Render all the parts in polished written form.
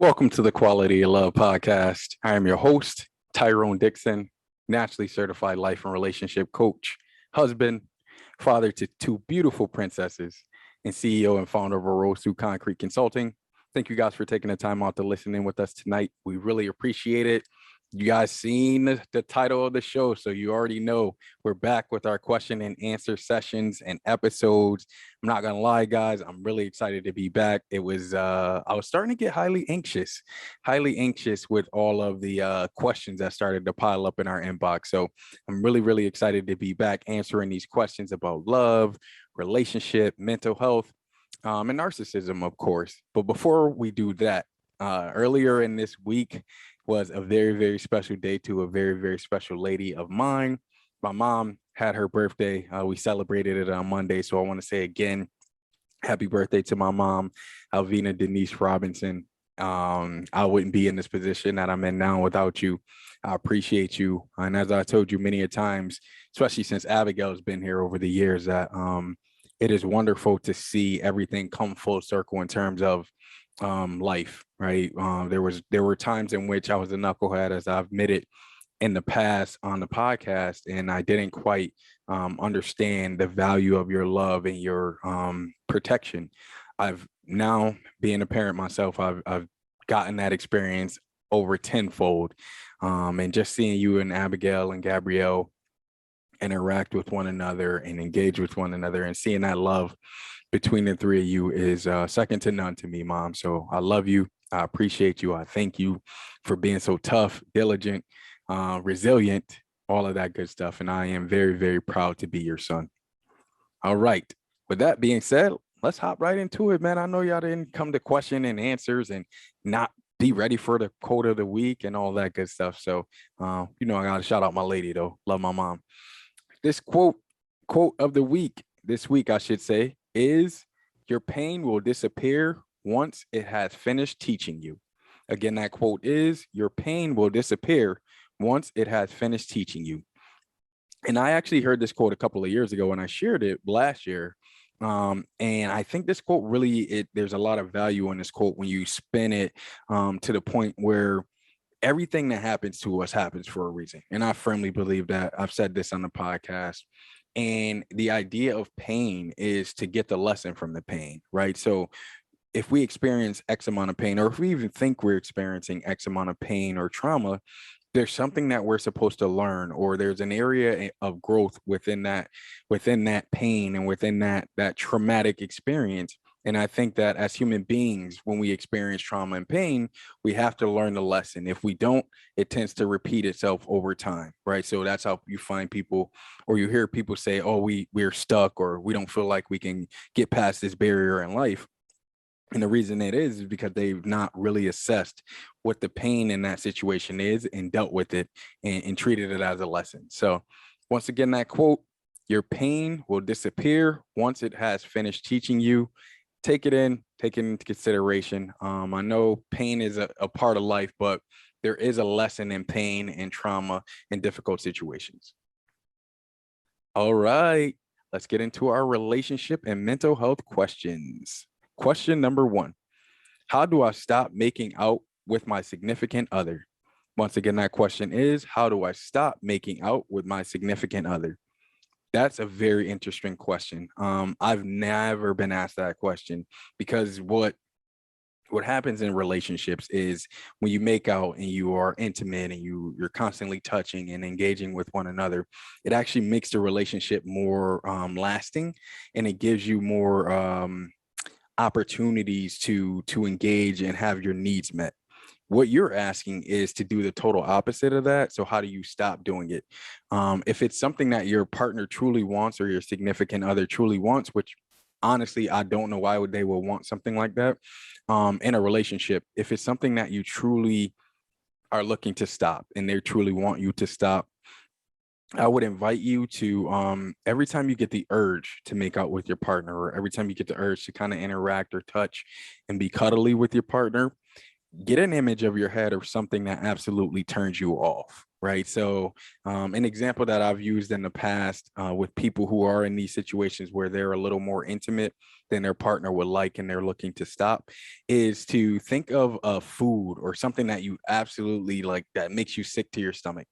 Welcome to the Quality of Love podcast. I am your host, Tyrone Dixon, naturally certified life and relationship coach, husband, father to two beautiful princesses, and CEO and founder of Rose Through Concrete Consulting. Thank you guys for taking the time out to listen in with us tonight. We really appreciate it. You guys seen the title of the show, so you already know we're back with our question and answer sessions and episodes. I'm not gonna lie, guys, I'm really excited to be back. I was starting to get highly anxious with all of the questions that started to pile up in our inbox. So I'm really excited to be back answering these questions about love, relationship, mental health, and narcissism, of course. But before we do that, earlier in this week was a very special day to a very special lady of mine. My mom had her birthday. We celebrated it on Monday. So I want to say again, happy birthday to my mom, Alvina Denise Robinson. I wouldn't be in this position that I'm in now without you. I appreciate you. And as I told you many a times, especially since Abigail's been here over the years, that it is wonderful to see everything come full circle in terms of life, right? There were times in which I was a knucklehead, as I've admitted in the past on the podcast, and I didn't quite understand the value of your love and your protection. I've now, being a parent myself, I've gotten that experience over tenfold, and just seeing you and Abigail and Gabrielle interact with one another and engage with one another, and seeing that love between the three of you is second to none to me, Mom. So I love you. I appreciate you. I thank you for being so tough, diligent, resilient, all of that good stuff. And I am very proud to be your son. All right. With that being said, let's hop right into it, man. I know y'all didn't come to question and answers and not be ready for the quote of the week and all that good stuff. So, I got to shout out my lady, though. Love my mom. This quote of the week, this week, I should say, is your pain will disappear once it has finished teaching you. Again, that quote is your pain will disappear once it has finished teaching you. And I actually heard this quote a couple of years ago and I shared it last year. And I think this quote there's a lot of value in this quote when you spin it to the point where everything that happens to us happens for a reason. And I firmly believe that. I've said this on the podcast. And the idea of pain is to get the lesson from the pain, right? So if we experience X amount of pain, or if we even think we're experiencing X amount of pain or trauma, there's something that we're supposed to learn, or there's an area of growth within that pain and within that traumatic experience. And I think that as human beings, when we experience trauma and pain, we have to learn the lesson. If we don't, it tends to repeat itself over time, right? So that's how you find people, or you hear people say, oh, we're stuck, or we don't feel like we can get past this barrier in life. And the reason it is because they've not really assessed what the pain in that situation is and dealt with it and treated it as a lesson. So once again, that quote, your pain will disappear once it has finished teaching you. Take it into consideration. I know pain is a part of life, but there is a lesson in pain and trauma and difficult situations. All right, let's get into our relationship and mental health questions. Question number 1, how do I stop making out with my significant other? Once again, that question is, how do I stop making out with my significant other? That's a very interesting question. I've never been asked that question, because what happens in relationships is when you make out and you are intimate and you're constantly touching and engaging with one another, it actually makes the relationship more lasting, and it gives you more opportunities to engage and have your needs met. What you're asking is to do the total opposite of that. So how do you stop doing it? If it's something that your partner truly wants, or your significant other truly wants, which honestly, I don't know why they would want something like that in a relationship. If it's something that you truly are looking to stop and they truly want you to stop, I would invite you to, every time you get the urge to make out with your partner, or every time you get the urge to kind of interact or touch and be cuddly with your partner, get an image of your head of something that absolutely turns you off, right? So an example that I've used in the past with people who are in these situations where they're a little more intimate than their partner would like and they're looking to stop is to think of a food or something that you absolutely like that makes you sick to your stomach.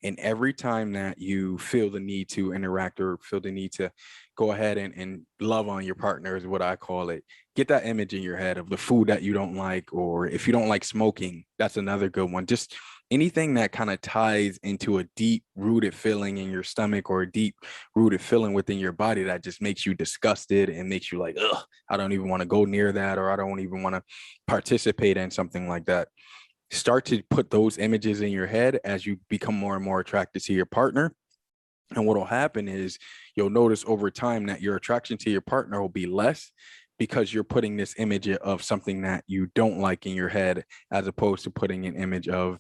And every time that you feel the need to interact or feel the need to go ahead and love on your partner is what I call it. Get that image in your head of the food that you don't like, or if you don't like smoking, that's another good one. Just anything that kind of ties into a deep rooted feeling in your stomach or a deep rooted feeling within your body that just makes you disgusted and makes you like, ugh, I don't even want to go near that, or I don't even want to participate in something like that. Start to put those images in your head as you become more and more attracted to your partner. And what will happen is you'll notice over time that your attraction to your partner will be less because you're putting this image of something that you don't like in your head, as opposed to putting an image of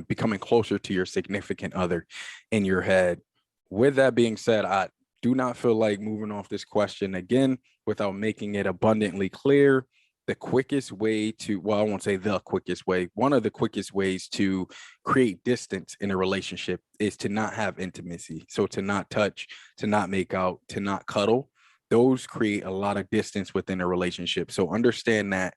becoming closer to your significant other in your head. With that being said, I do not feel like moving off this question again without making it abundantly clear. The quickest way to, well, I won't say the quickest way, one of the quickest ways to create distance in a relationship is to not have intimacy. So to not touch, to not make out, to not cuddle. Those create a lot of distance within a relationship. So understand that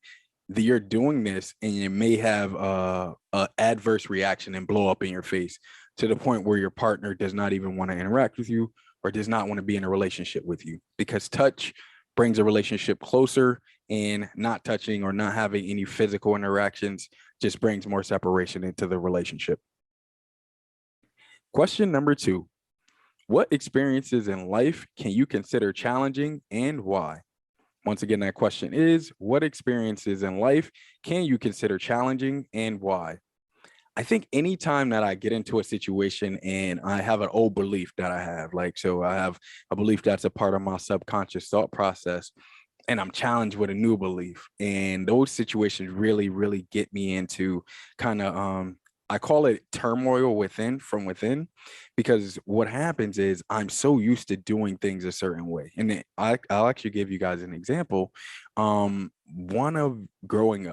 you're doing this and it may have a adverse reaction and blow up in your face to the point where your partner does not even want to interact with you or does not want to be in a relationship with you, because touch brings a relationship closer, and not touching or not having any physical interactions just brings more separation into the relationship. Question number 2. What experiences in life can you consider challenging and why? Once again, that question is, what experiences in life can you consider challenging and why? I think anytime that I get into a situation and I have an old belief that I have, like, so I have a belief that's a part of my subconscious thought process, and I'm challenged with a new belief. And those situations really, really get me into kind of I call it turmoil within from within, because what happens is I'm so used to doing things a certain way. And I'll actually give you guys an example. One of growing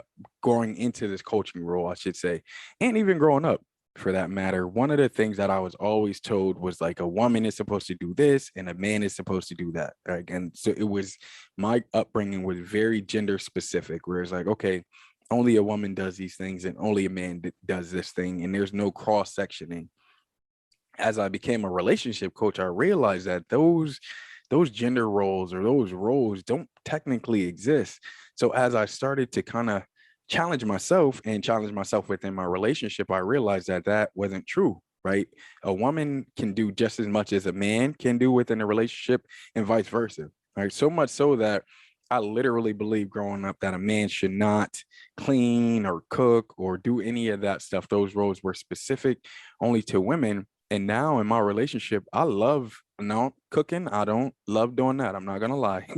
into this coaching role, I should say, and even growing up for that matter, one of the things that I was always told was like a woman is supposed to do this and a man is supposed to do that. Right? And so it was, my upbringing was very gender specific, where it's like, okay, only a woman does these things and only a man does this thing, and there's no cross sectioning. As I became a relationship coach, I realized that those gender roles or those roles don't technically exist. So as I started to kind of challenge myself and challenge myself within my relationship, I realized that that wasn't true. Right? A woman can do just as much as a man can do within a relationship, and vice versa. Right? So much so that I literally believe growing up that a man should not clean or cook or do any of that stuff. Those roles were specific only to women. And now in my relationship, I love, no, cooking. I don't love doing that. I'm not gonna lie.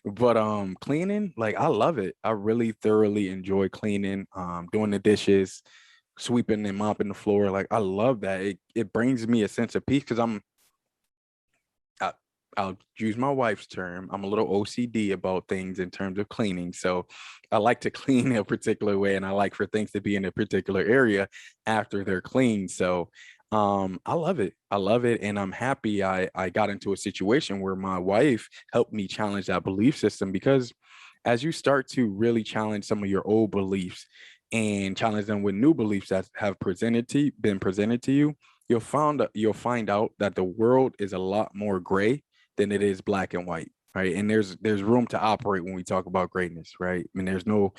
But cleaning, like, I love it. I really thoroughly enjoy cleaning, doing the dishes, sweeping and mopping the floor. Like, I love that. It brings me a sense of peace because I, I'll use my wife's term. I'm a little OCD about things in terms of cleaning. So I like to clean a particular way, and I like for things to be in a particular area after they're clean. So I love it. I love it. And I'm happy I got into a situation where my wife helped me challenge that belief system, because as you start to really challenge some of your old beliefs and challenge them with new beliefs that have been presented to you, you'll find out that the world is a lot more gray than it is black and white, right? And there's room to operate when we talk about greatness, right? I mean, there's no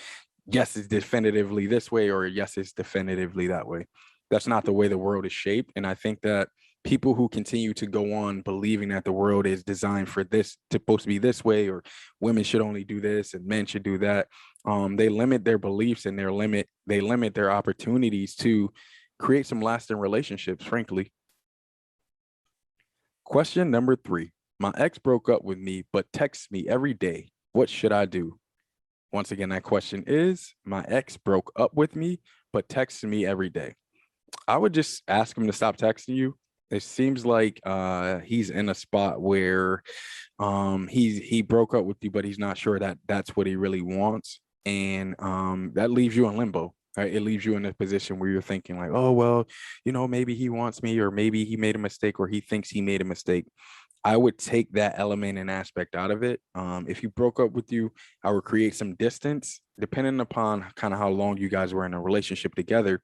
yes, it's definitively this way or yes, it's definitively that way. That's not the way the world is shaped. And I think that people who continue to go on believing that the world is designed for this, supposed to be this way, or women should only do this and men should do that, they limit their beliefs and they limit their opportunities to create some lasting relationships, frankly. Question number 3. My ex broke up with me, but texts me every day. What should I do? Once again, that question is, my ex broke up with me, but texts me every day. I would just ask him to stop texting you. It seems like he's in a spot where he broke up with you, but he's not sure that that's what he really wants, and that leaves you in limbo. right? It leaves you in a position where you're thinking like, oh, well, maybe he wants me, or maybe he made a mistake, or he thinks he made a mistake. I would take that element and aspect out of it. If he broke up with you, I would create some distance, depending upon kind of how long you guys were in a relationship together.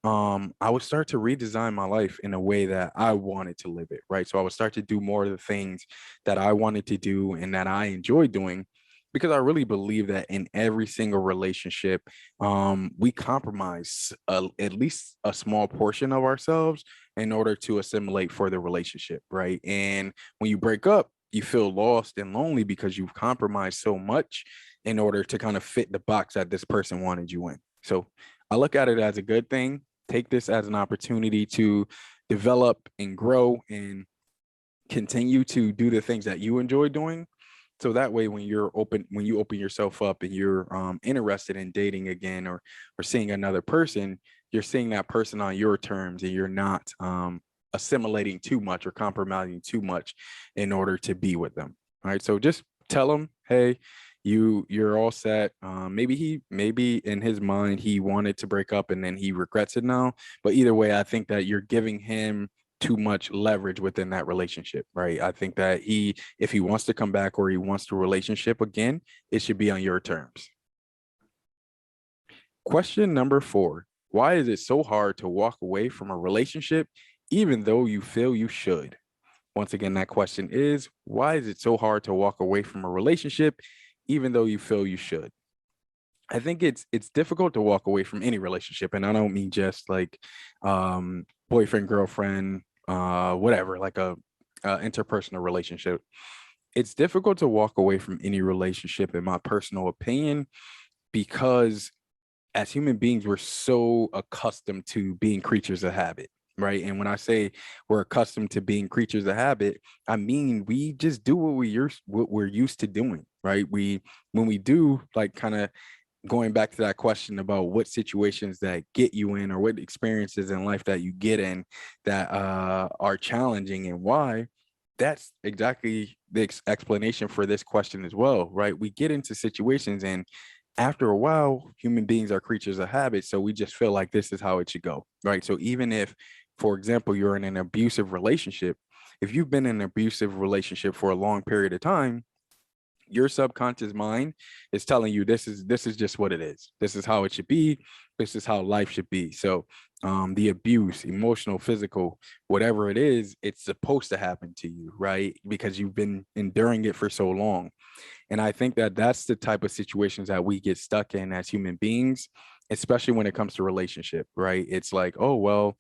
I would start to redesign my life in a way that I wanted to live it, right? So I would start to do more of the things that I wanted to do and that I enjoy doing, because I really believe that in every single relationship, we compromise at least a small portion of ourselves in order to assimilate for the relationship, right? And when you break up, you feel lost and lonely because you've compromised so much in order to kind of fit the box that this person wanted you in. So I look at it as a good thing. Take this as an opportunity to develop and grow and continue to do the things that you enjoy doing. So that way, when you open yourself up and you're interested in dating again, or seeing another person, you're seeing that person on your terms, and you're not assimilating too much or compromising too much in order to be with them. All right. So just tell them, hey, you're all set. Maybe in his mind he wanted to break up and then he regrets it now. But either way, I think that you're giving him too much leverage within that relationship, right? I think that if he wants to come back or he wants the relationship again, it should be on your terms. Question number 4. Why is it so hard to walk away from a relationship even though you feel you should? Once again, that question is, why is it so hard to walk away from a relationship even though you feel you should? I think it's difficult to walk away from any relationship, and I don't mean just like boyfriend, girlfriend, whatever, like a interpersonal relationship. It's difficult to walk away from any relationship, in my personal opinion, because as human beings, we're so accustomed to being creatures of habit, right? And when I say we're accustomed to being creatures of habit, I mean we just do what we're used to doing, right? When we do, like, kind of going back to that question about what situations that get you in, or what experiences in life that you get in that are challenging, and why. That's exactly the explanation for this question as well, right? We get into situations, and after a while, human beings are creatures of habit. So we just feel like this is how it should go, right? So even if, for example, you're in an abusive relationship, if you've been in an abusive relationship for a long period of time, your subconscious mind is telling you this is just what it is. This is how it should be. This is how life should be. So the abuse, emotional, physical, whatever it is, it's supposed to happen to you, right? Because you've been enduring it for so long. And I think that that's the type of situations that we get stuck in as human beings, especially when it comes to relationship, right? It's like, oh, well,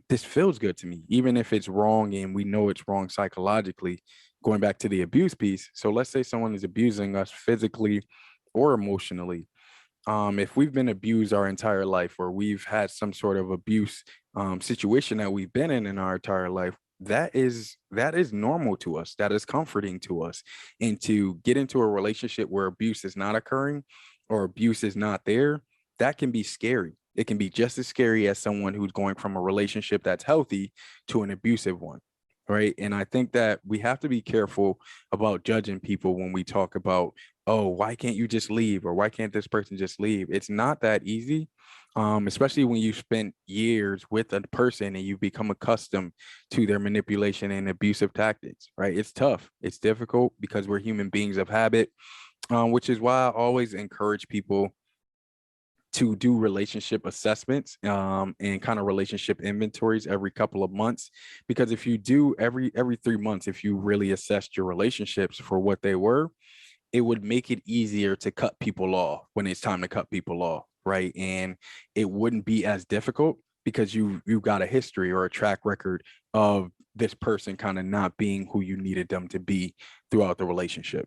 this feels good to me, even if it's wrong and we know it's wrong psychologically, going back to the abuse piece. So let's say someone is abusing us physically or emotionally. If we've been abused our entire life, or we've had some sort of abuse situation that we've been in our entire life, that is normal to us. That is comforting to us. And to get into a relationship where abuse is not occurring, or abuse is not there, that can be scary. It can be just as scary as someone who's going from a relationship that's healthy to an abusive one, right? And I think that we have to be careful about judging people when we talk about, oh, why can't you just leave, or why can't this person just leave? It's not that easy. Especially when you spent years with a person and you become accustomed to their manipulation and abusive tactics, right? It's tough. It's difficult because we're human beings of habit, which is why I always encourage people to do relationship assessments, and kind of relationship inventories every couple of months. Because if you do every 3 months, if you really assessed your relationships for what they were, it would make it easier to cut people off when it's time to cut people off, right? And it wouldn't be as difficult because you've got a history or a track record of this person kind of not being who you needed them to be throughout the relationship.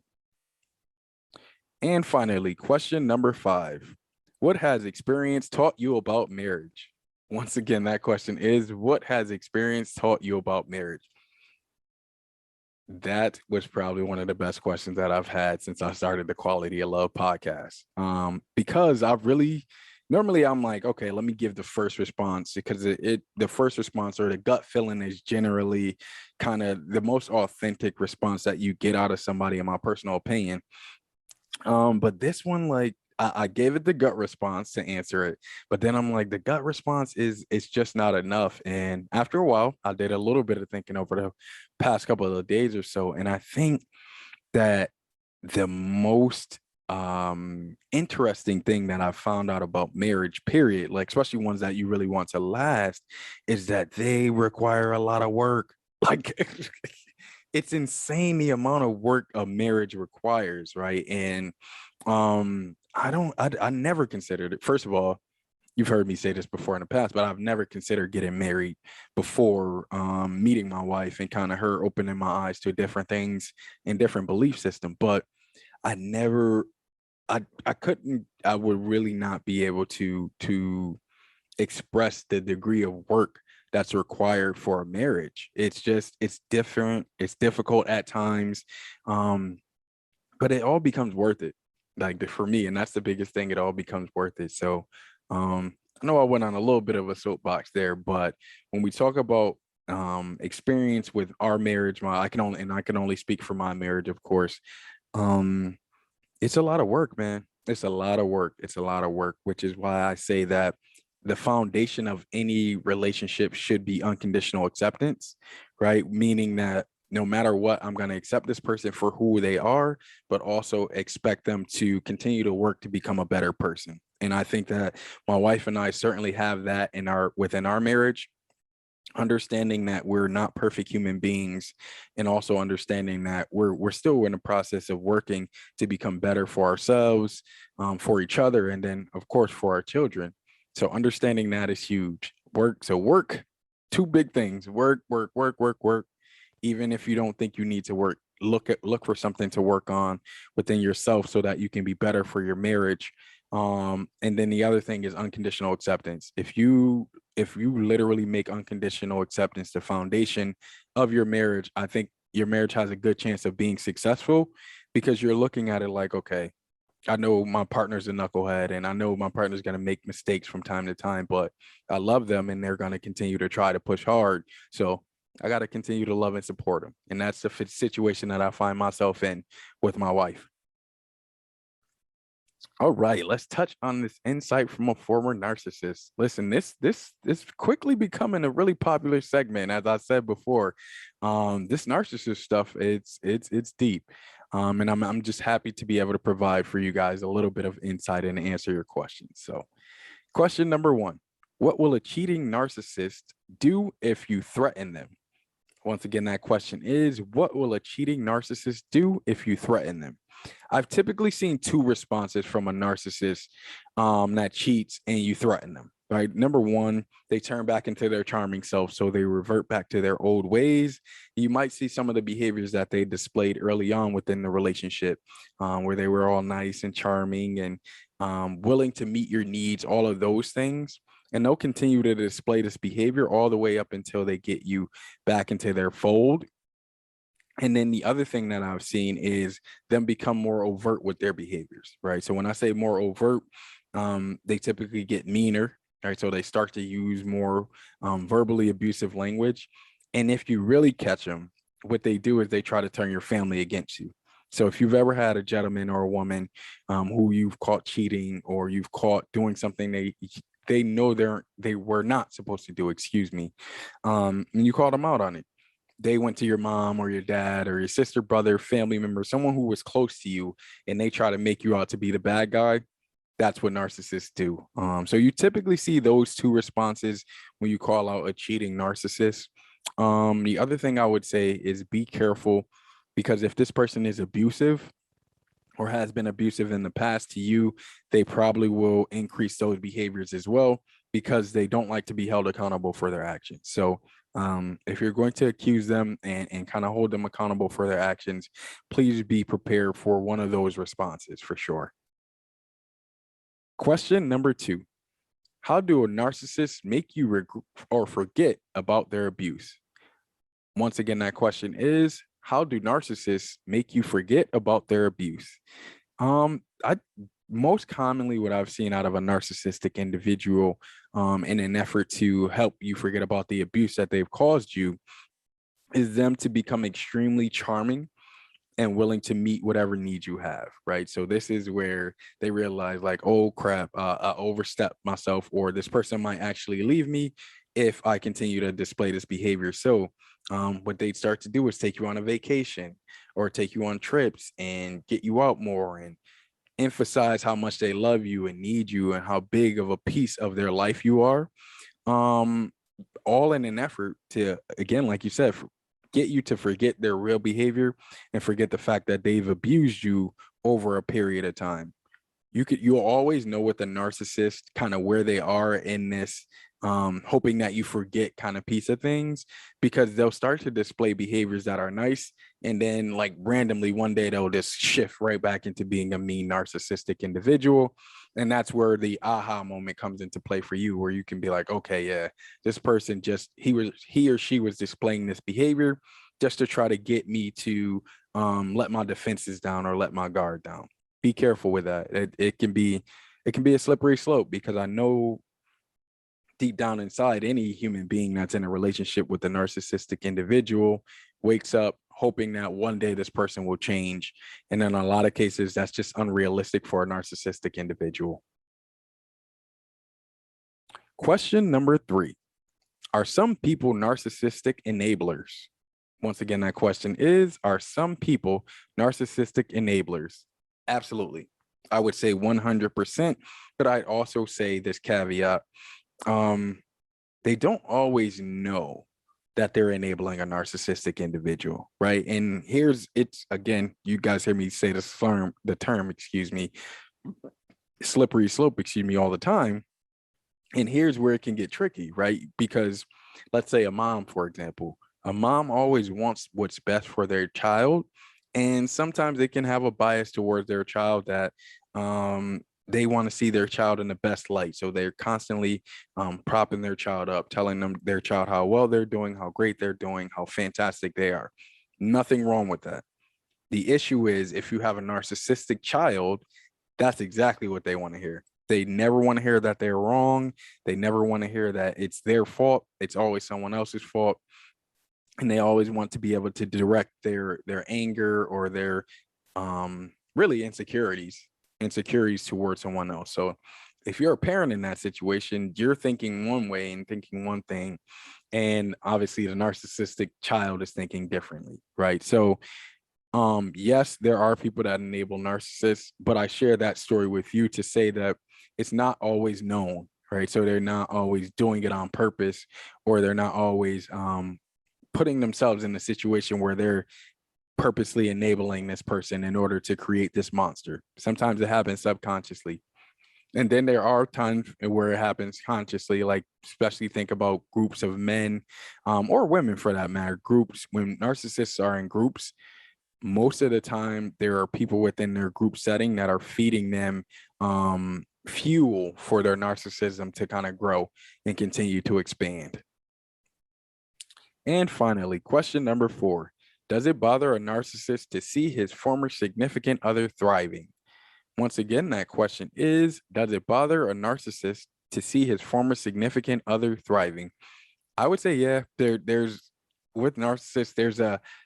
And finally, question number 5. What has experience taught you about marriage? Once again, that question is, what has experience taught you about marriage? That was probably one of the best questions that I've had since I started the Quality of Love podcast. Because I've really, normally I'm like, okay, let me give the first response, because the first response, or the gut feeling, is generally kind of the most authentic response that you get out of somebody, in my personal opinion. But this one, like, I gave it the gut response to answer it, but then I'm like, the gut response is it's just not enough. And after a while, I did a little bit of thinking over the past couple of days or so, and I think that the most interesting thing that I've found out about marriage, period, like especially ones that you really want to last, is that they require a lot of work. Like it's insane the amount of work a marriage requires, right? And I never considered it. First of all, you've heard me say this before in the past, but I've never considered getting married before meeting my wife and kind of her opening my eyes to different things and different belief system. But I never, I couldn't, I would really not be able to express the degree of work that's required for a marriage. It's just, it's different. It's difficult at times. Um, but it all becomes worth it, like for me, and that's the biggest thing. It all becomes worth it. So I know I went on a little bit of a soapbox there, but when we talk about experience with our marriage, my I can only speak for my marriage, of course. um it's a lot of work, man. It's a lot of work. It's a lot of work, which is why I say that the foundation of any relationship should be unconditional acceptance, right? Meaning that no matter what, I'm going to accept this person for who they are, but also expect them to continue to work to become a better person. And I think that my wife and I certainly have that in our within our marriage, understanding that we're not perfect human beings, and also understanding that we're still in the process of working to become better for ourselves, for each other, and then of course for our children. So understanding that is huge. Work, two big things: work. Even if you don't think you need to work, look for something to work on within yourself so that you can be better for your marriage. And then the other thing is unconditional acceptance. If you literally make unconditional acceptance the foundation of your marriage, I think your marriage has a good chance of being successful, because you're looking at it like, okay, I know my partner's a knucklehead and I know my partner's going to make mistakes from time to time, but I love them and they're going to continue to try to push hard. So I got to continue to love and support them. And that's the situation that I find myself in with my wife. All right, let's touch on this insight from a former narcissist. Listen, this quickly becoming a really popular segment. As I said before, this narcissist stuff, it's deep. And I'm just happy to be able to provide for you guys a little bit of insight and answer your questions. So, question number one: what will a cheating narcissist do if you threaten them? Once again, that question is, what will a cheating narcissist do if you threaten them? I've typically seen two responses from a narcissist that cheats and you threaten them, right? Number one, they turn back into their charming self. So they revert back to their old ways. You might see some of the behaviors that they displayed early on within the relationship, where they were all nice and charming and willing to meet your needs, all of those things. And they'll continue to display this behavior all the way up until they get you back into their fold. And then the other thing that I've seen is them become more overt with their behaviors, right? So when I say more overt, they typically get meaner, right? So they start to use more verbally abusive language. And if you really catch them, what they do is they try to turn your family against you. So if you've ever had a gentleman or a woman who you've caught cheating, or you've caught doing something they know they were not supposed to do, excuse me, and you called them out on it, they went to your mom or your dad or your sister, brother, family member, someone who was close to you, and they try to make you out to be the bad guy. That's what narcissists do. So you typically see those two responses when you call out a cheating narcissist. The other thing I would say is be careful, because if this person is abusive or has been abusive in the past to you, they probably will increase those behaviors as well, because they don't like to be held accountable for their actions. So if you're going to accuse them and kind of hold them accountable for their actions, please be prepared for one of those responses for sure. Question number two: how do a narcissist make you regret or forget about their abuse? Once again, that question is, how do narcissists make you forget about their abuse? I most commonly what I've seen out of a narcissistic individual, in an effort to help you forget about the abuse that they've caused you, is them to become extremely charming and willing to meet whatever needs you have, right? So this is where they realize like, oh crap, I overstepped myself, or this person might actually leave me if I continue to display this behavior. So what they'd start to do is take you on a vacation or take you on trips and get you out more and emphasize how much they love you and need you and how big of a piece of their life you are. Um, all in an effort to, again, like you said, get you to forget their real behavior and forget the fact that they've abused you over a period of time. You'll always know with the narcissist kind of where they are in this hoping that you forget kind of piece of things, because they'll start to display behaviors that are nice, and then like randomly one day they'll just shift right back into being a mean narcissistic individual. And that's where the aha moment comes into play for you, where you can be like, okay, yeah, this person just he or she was displaying this behavior just to try to get me to let my defenses down or let my guard down. Be careful with that. It can be a slippery slope, because I know deep down inside, any human being that's in a relationship with a narcissistic individual wakes up hoping that one day this person will change. And in a lot of cases, that's just unrealistic for a narcissistic individual. Question number 3. Are some people narcissistic enablers? Once again, that question is, are some people narcissistic enablers? Absolutely. I would say 100%, but I'd also say this caveat. They don't always know that they're enabling a narcissistic individual, right? And it's again, you guys hear me say the term, slippery slope, all the time. And here's where it can get tricky, right? Because let's say a mom, for example, a mom always wants what's best for their child. And sometimes they can have a bias towards their child that they want to see their child in the best light. So they're constantly propping their child up, telling their child how well they're doing, how great they're doing, how fantastic they are. Nothing wrong with that. The issue is, if you have a narcissistic child, that's exactly what they want to hear. They never want to hear that they're wrong. They never want to hear that it's their fault. It's always someone else's fault. And they always want to be able to direct their anger or their really insecurities towards someone else. So if you're a parent in that situation, you're thinking one way and thinking one thing, and obviously the narcissistic child is thinking differently, right? So yes, there are people that enable narcissists, but I share that story with you to say that it's not always known, right? So they're not always doing it on purpose, or they're not always putting themselves in a situation where they're purposely enabling this person in order to create this monster. Sometimes it happens subconsciously. And then there are times where it happens consciously, like especially think about groups of men or women for that matter. Groups, when narcissists are in groups, most of the time there are people within their group setting that are feeding them fuel for their narcissism to kind of grow and continue to expand. And finally, question number 4. Does it bother a narcissist to see his former significant other thriving? Once again, that question is, does it bother a narcissist to see his former significant other thriving? I would say, yeah, there's with narcissists,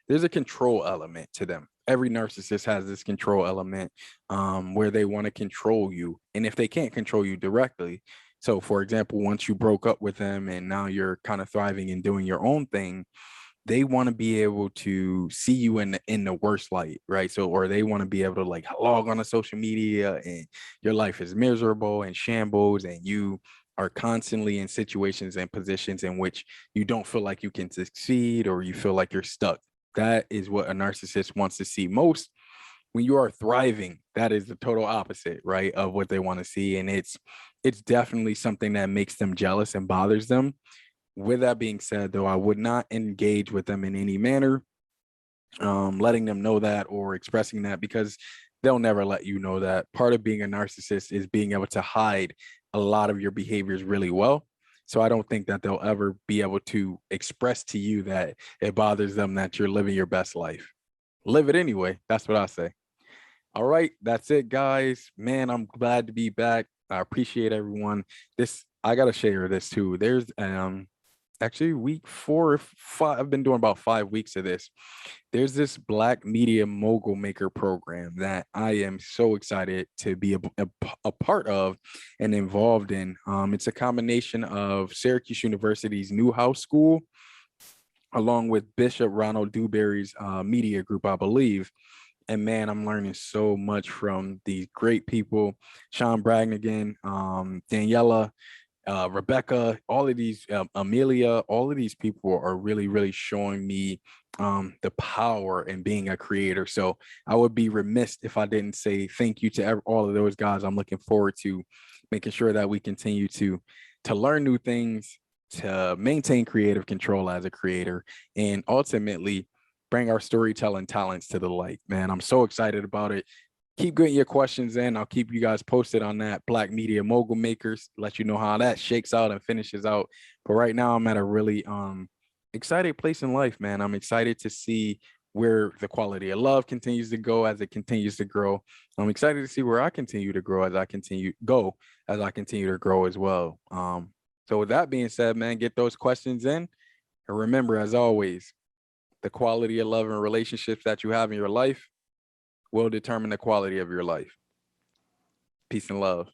there's a control element to them. Every narcissist has this control element where they want to control you. And if they can't control you directly, so for example, once you broke up with them and now you're kind of thriving and doing your own thing, they want to be able to see you in the worst light, right? So, or they want to be able to like log on to social media and your life is miserable and shambles, and you are constantly in situations and positions in which you don't feel like you can succeed, or you feel like you're stuck. That is what a narcissist wants to see most. When you are thriving, that is the total opposite, right, of what they want to see. And it's definitely something that makes them jealous and bothers them. With that being said, though, I would not engage with them in any manner, letting them know that or expressing that, because they'll never let you know that. Part of being a narcissist is being able to hide a lot of your behaviors really well. So I don't think that they'll ever be able to express to you that it bothers them that you're living your best life. Live it anyway. That's what I say. All right, that's it, guys. Man, I'm glad to be back. I appreciate everyone. I gotta share this too. There's actually week 4 or 5. I've been doing about 5 weeks of this. There's this Black Media Mogul Maker program that I am so excited to be a part of and involved in. It's a combination of Syracuse University's Newhouse School along with Bishop Ronald Dewberry's media group, I believe. And man, I'm learning so much from these great people, Sean Bragnigan, Daniela, Rebecca, all of these, Amelia, all of these people are really, really showing me the power in being a creator. So I would be remiss if I didn't say thank you to all of those guys. I'm looking forward to making sure that we continue to learn new things, to maintain creative control as a creator, and ultimately bring our storytelling talents to the light. Man, I'm so excited about it. Keep getting your questions in. I'll keep you guys posted on that. Black Media Mogul Makers, let you know how that shakes out and finishes out. But right now I'm at a really excited place in life, man. I'm excited to see where the quality of love continues to go as it continues to grow. I'm excited to see where I continue to grow as I continue to grow as well. So with that being said, man, get those questions in. And remember, as always, the quality of love and relationships that you have in your life will determine the quality of your life. Peace and love.